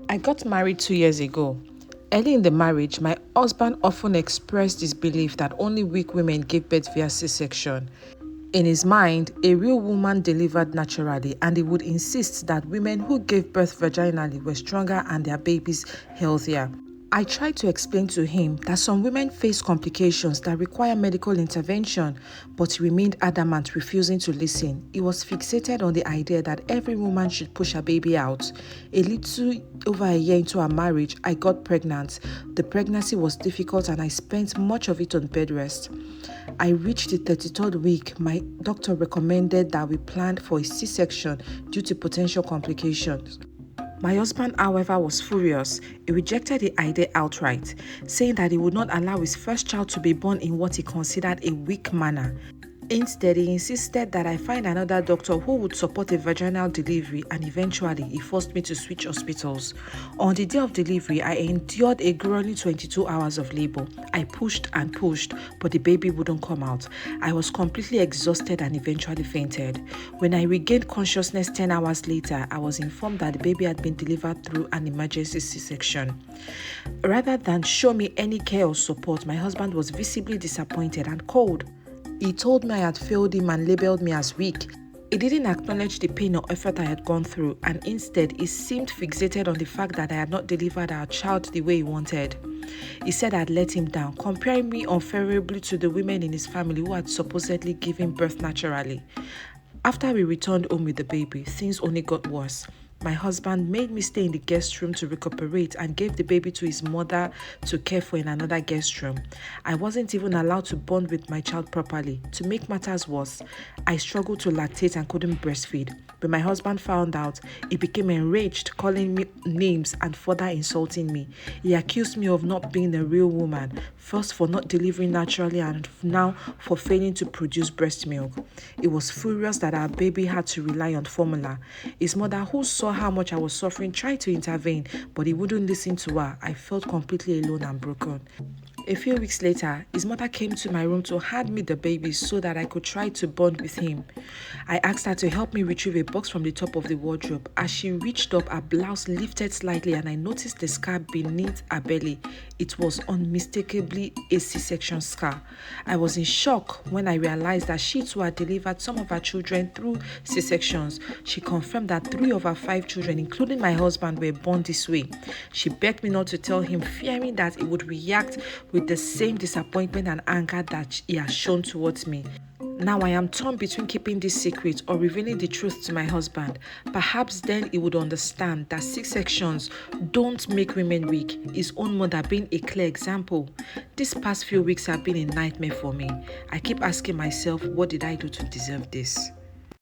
I got married 2 years ago. Early in the marriage, my husband often expressed his belief that only weak women give birth via C-section. In his mind, a real woman delivered naturally, and he would insist that women who gave birth vaginally were stronger and their babies healthier. I tried to explain to him that some women face complications that require medical intervention, but he remained adamant, refusing to listen. He was fixated on the idea that every woman should push her baby out. A little over a year into our marriage, I got pregnant. The pregnancy was difficult and I spent much of it on bed rest. I reached the 33rd week. My doctor recommended that we planned for a C-section due to potential complications. My husband, however, was furious. He rejected the idea outright, saying that he would not allow his first child to be born in what he considered a weak manner. Instead, he insisted that I find another doctor who would support a vaginal delivery, and eventually he forced me to switch hospitals. On the day of delivery, I endured a grueling 22 hours of labor. I pushed and pushed, but the baby wouldn't come out. I was completely exhausted and eventually fainted. When I regained consciousness 10 hours later, I was informed that the baby had been delivered through an emergency C-section. Rather than show me any care or support, my husband was visibly disappointed and cold. He told me I had failed him and labeled me as weak. He didn't acknowledge the pain or effort I had gone through, and instead he seemed fixated on the fact that I had not delivered our child the way he wanted. He said I had let him down, comparing me unfavorably to the women in his family who had supposedly given birth naturally. After we returned home with the baby, things only got worse. My husband made me stay in the guest room to recuperate and gave the baby to his mother to care for in another guest room. I wasn't even allowed to bond with my child properly. To make matters worse, I struggled to lactate and couldn't breastfeed. When my husband found out, he became enraged, calling me names and further insulting me. He accused me of not being a real woman, first for not delivering naturally and now for failing to produce breast milk. He was furious that our baby had to rely on formula. His mother, who saw how much I was suffering, tried to intervene, but he wouldn't listen to her. I felt completely alone and broken. A few weeks later, his mother came to my room to hand me the baby so that I could try to bond with him. I asked her to help me retrieve a box from the top of the wardrobe. As she reached up, her blouse lifted slightly and I noticed the scar beneath her belly. It was unmistakably a C-section scar. I was in shock when I realized that she too had delivered some of her children through C-sections. She confirmed that 3 of her 5 children, including my husband, were born this way. She begged me not to tell him, fearing that he would react with the same disappointment and anger that he has shown towards me. Now I am torn between keeping this secret or revealing the truth to my husband. Perhaps then he would understand that C-sections don't make women weak, his own mother being a clear example. These past few weeks have been a nightmare for me. I keep asking myself, what did I do to deserve this?